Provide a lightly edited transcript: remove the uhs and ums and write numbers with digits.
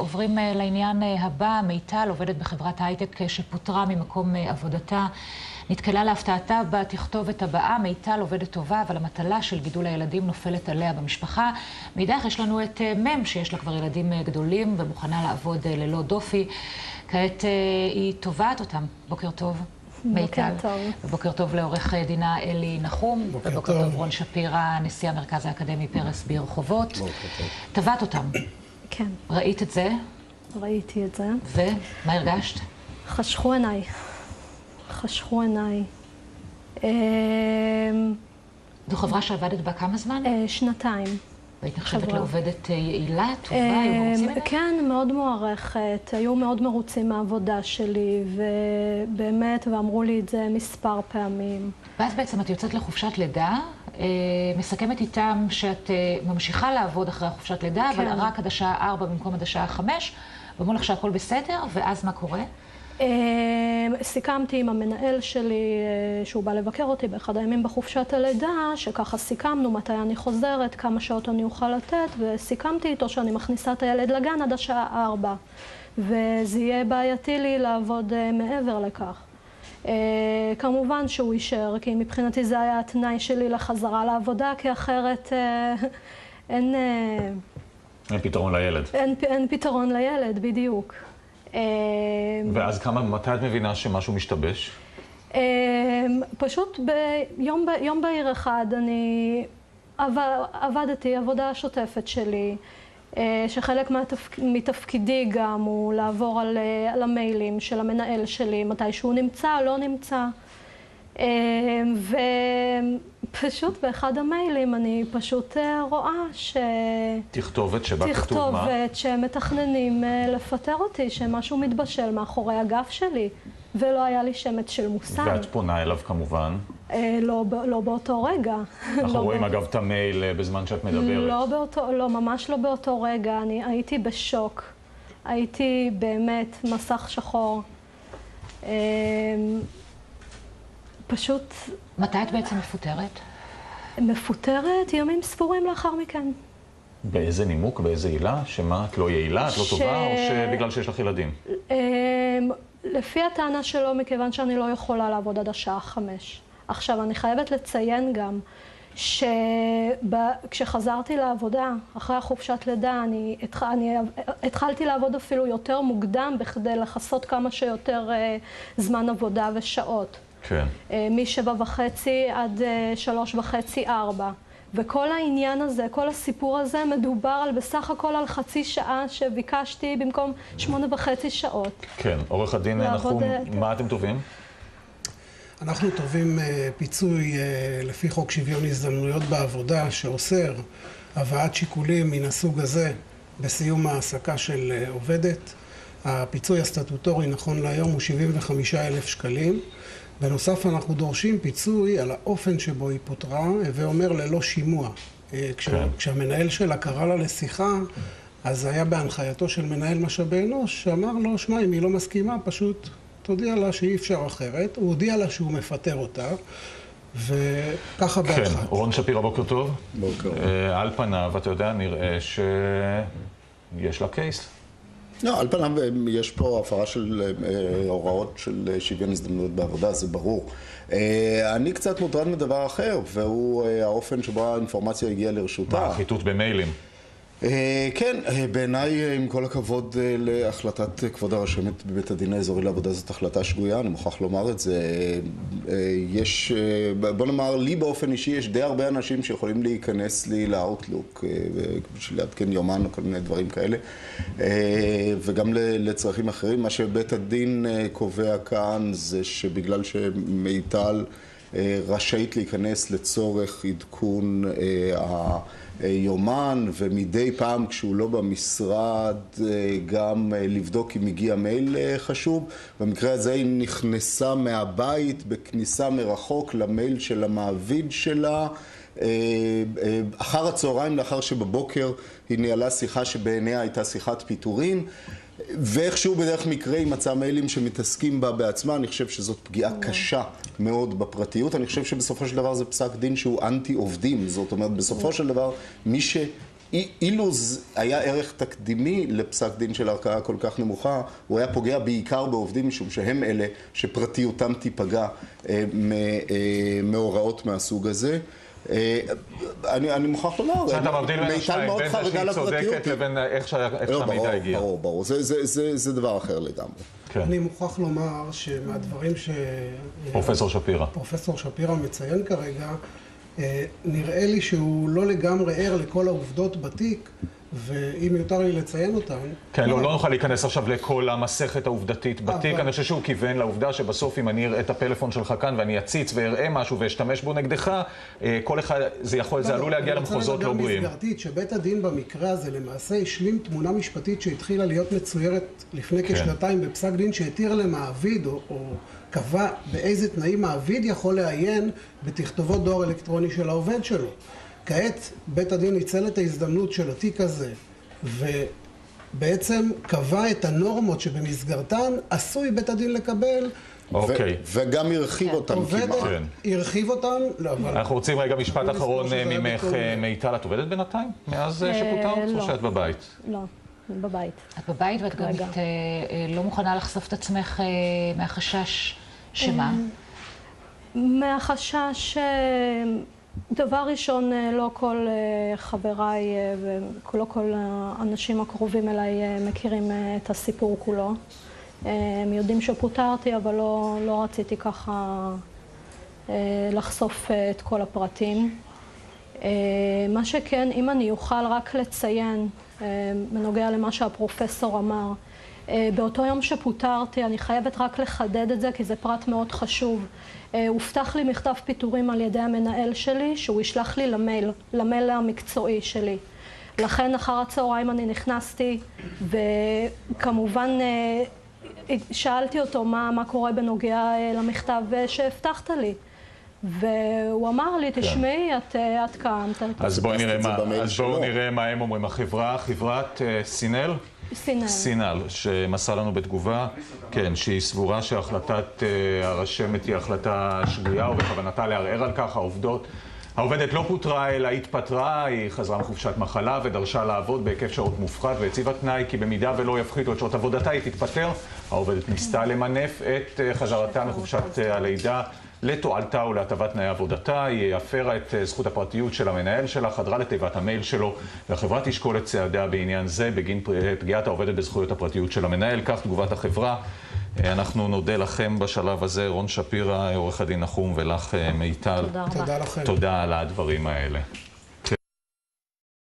עוברים לעניין הבא. מיטל, עובדת בחברת הייטק שפוטרה ממקום עבודתה, נתקלה להפתעתה בתכתובת הבאה: מיטל עובדת טובה, אבל המטלה של גידול הילדים נופלת עליה במשפחה. מאידך יש לנו את מם, שיש לה כבר ילדים גדולים ומוכנה לעבוד ללא דופי. כעת היא תובעת אותם. בוקר טוב, מיטל. בוקר טוב. ובוקר טוב לעורך דינה אלי נחום. בוקר ובוקר טוב. טוב רון שפירא, נשיא המרכז האקדמי פרס ברחובות. בוקר טוב. תבעת אותם. כן, ראית את זה? ראיתי את זה. ומה הרגשת? חשכו עיניי. חשכו עיניי. זו חברה שעבדת בה כמה זמן? שנתיים. והיית נחשבת חברה. לעובדת יעילה, טובה, היו מרוצים ממך? כן, מאוד מוערכת. היו מאוד מרוצים מהעבודה שלי, ובאמת, ואמרו לי את זה מספר פעמים. ואז בעצם את יוצאת לחופשת לידה, מסכמת איתם שאת ממשיכה לעבוד אחרי החופשת לידה, כן. אבל רק עד השעה 4 במקום עד השעה 5, ואומרים לך שהכל בסדר, ואז מה קורה? סיכמתי עם המנהל שלי שהוא בא לבקר אותי באחד הימים בחופשת הלידה, שככה סיכמנו מתי אני חוזרת, כמה שעות אני אוכל לתת, וסיכמתי איתו שאני מכניסה את הילד לגן עד השעה 4, וזה יהיה בעייתי לי לעבוד מעבר לכך. כמובן שהוא יישאר, כי מבחינתי זה היה התנאי שלי לחזרה לעבודה, כי אחרת אין פתרון לילד. אין פתרון לילד, בדיוק. ואז מתי את מבינה שמשהו משתבש? פשוט ביום בהיר אחד אני עבדתי עבודה שוטפת שלי, שחלק מתפקידי גם הוא לעבור על המיילים של המנהל שלי, מתי שהוא נמצא, לא נמצא. ופשוט באחד המיילים אני פשוט רואה תכתובת שבה כתוב מה? תכתובת שמתכננים לפטר אותי, שמשהו מתבשל מאחורי הגב שלי, ולא היה לי שמץ של מושג. ואת פונה אליו כמובן? לא באותו רגע. אנחנו רואים אגב את המייל בזמן שאת מדברת. לא, ממש לא באותו רגע. אני הייתי בשוק. הייתי באמת מסך שחור. פשוט... מתי את בעצם מפוטרת? מפוטרת ימים ספורים לאחר מכן. באיזה נימוק, באיזה עילה? שמה, את לא יעילה, את לא טובה, או שבגלל שיש לך ילדים? לפי הטענה שלו, מכיוון שאני לא יכולה לעבוד עד השעה 5. עכשיו, אני חייבת לציין גם שכשחזרתי לעבודה, אחרי החופשת לידה, אני התחלתי לעבוד אפילו יותר מוקדם בכדי לחסות כמה שיותר זמן עבודה ושעות. כן. מ7:30 עד 3:30, 4. וכל העניין הזה, כל הסיפור הזה, מדובר על בסך הכל על חצי שעה שביקשתי במקום 8.5 שעות. כן, עורך הדין נחום, מה אתם תובעים? אנחנו תובעים פיצוי לפי חוק שוויון הזדמנויות בעבודה, שאוסר הבאת שיקולים מן הסוג הזה בסיום העסקה של עובדת. הפיצוי הסטטוטורי נכון להיום הוא 75,000 שקלים. בנוסף אנחנו דורשים פיצוי על האופן שבו היא פוטרה, ואומר ללא שימוע. כשהמנהל שלה קרא לה לשיחה, אז היה בהנחייתו של מנהל משאבי אנוש, שאמר לו, שמע, אם היא לא מסכימה, פשוט תודיע לה שאי אפשר אחרת. הוא הודיע לה שהוא מפטר אותה, וככה באחד. כן, רון שפירא, בוקר טוב. בוקר. על פניו, אתה יודע, נראה שיש לה קייס. לא, על פניו יש פה הפרה של הוראות של שוויון הזדמנויות בעבודה, זה ברור. אני קצת מוטרד מדבר אחר, והוא האופן שבו האינפורמציה הגיעה לרשותה. חיטוט במיילים. כן, בעיניי, עם כל הכבוד להחלטת כבוד הרשמת בבית הדין האזורי לעבודה, זאת החלטה שגויה, אני מוכרח לומר את זה. יש, בוא נאמר, לי באופן אישי יש די הרבה אנשים שיכולים להיכנס לי לאוטלוק, בשביל לעדכן יומן או כל מיני דברים כאלה, וגם לצרכים אחרים. מה שבית הדין קובע כאן זה שבגלל שמיטל רשאית להיכנס לצורך עדכון יומן, ומדי פעם כשהוא לא במשרד גם לבדוק אם הגיע מייל חשוב. במקרה הזה היא נכנסה מהבית בכניסה מרחוק למייל של המעביד שלה אחר הצהריים, לאחר שבבוקר היא ניהלה שיחה שבעיניה הייתה שיחת פיטורים, ואיכשהו בדרך מקרה היא מצאה מיילים שמתעסקים בה בעצמה. אני חושב שזאת פגיעה קשה מאוד בפרטיות. אני חושב שבסופו של דבר זה פסק דין שהוא אנטי עובדים. זאת אומרת, בסופו של דבר, מי אילו היה ערך תקדימי לפסק דין של ערכאה כל כך נמוכה, הוא היה פוגע בעיקר בעובדים, משום שהם אלה שפרטיותם תיפגע מהוראות מהסוג הזה. אני מוכרח לומר, אתה מבדיל בין השניים, בין זה שהיא צודקת לבין איך שהמידע הגיע. ברור, זה דבר אחר לגמרי. אני מוכרח לומר שמהדברים פרופסור שפירא. פרופסור שפירא מציין כרגע, נראה לי שהוא לא לגמרי ער לכל העובדות בתיק, ואם יותר לי לציין אותן... כן, לא נוכל להיכנס עכשיו לכל המסכת העובדתית בתיק. אני חושב שהוא כיוון לעובדה שבסוף אם אני אראה את הפלאפון שלך כאן ואני אציץ ואראה משהו ואשתמש בו נגדך, כל אחד, זה עלול להגיע למחוזות לא בריאים. מסגרתית שבית הדין במקרה הזה למעשה השלים תמונה משפטית שהתחילה להיות מצוירת לפני כשנתיים בפסק דין שהתיר למעביד או קבע באיזה תנאים מעביד יכול לעיין בתכתובות דואר אלקטרוני של העובד שלו. כעת בית הדין ניצל את ההזדמנות של התיק הזה ובעצם קבע את הנורמות שבמסגרתן עשוי בית הדין לקבל וגם הרחיב אותם כמעט. הרחיב אותם. אנחנו רוצים רגע משפט אחרון ממך, מיטל. את עובדת בינתיים? מאז שפוטרת? או שאת בבית? לא, בבית. את בבית ואת גם לא מוכנה לחשוף את עצמך מהחשש שמה? מהחשש... דבר ראשון, לא כל חבריי ולא כל האנשים הקרובים אליי מכירים את הסיפור כולו. הם יודעים שפוטרתי, אבל לא רציתי ככה לחשוף את כל הפרטים. מה שכן, אם אני אוכל רק לציין, בנוגע למה שהפרופסור אמר, באותו יום שפוטרתי, אני חייבת רק לחדד את זה, כי זה פרט מאוד חשוב. הובטח לי מכתב פיטורים על ידי המנהל שלי, שהוא ישלח לי למייל המקצועי שלי. לכן אחר הצהריים אני נכנסתי, וכמובן שאלתי אותו מה קורה בנוגע למכתב שהבטחת לי. והוא אמר לי, תשמעי, את קמת. אז בואו נראה מה הם אומרים. חברת סינל? סינל, שמסר לנו בתגובה, כן, שהיא סבורה שהחלטת הרשמת היא החלטה שגויה ובכוונתה לערער על כך. העובדת לא פוטרה אלא התפטרה, היא חזרה מחופשת מחלה ודרשה לעבוד בהיקף שעות מופחת והציבה תנאי כי במידה ולא יפחיתו את שעות עבודתה היא תתפטר. העובדת ניסתה למנף את חזרתה מחופשת הלידה לתועלתה ולהטבת תנאי עבודתה. היא הפרה את זכות הפרטיות של המנהל שלה, חדרה לתיבת המייל שלו, והחברה תשקול את צעדיה בעניין זה בגין פגיעת העובדת בזכויות הפרטיות של המנהל. כך תגובת החברה. אנחנו נודה לכם בשלב הזה, רון שפירא, עורך הדין נחום, ולך מיטל. תודה לכם. תודה על הדברים האלה.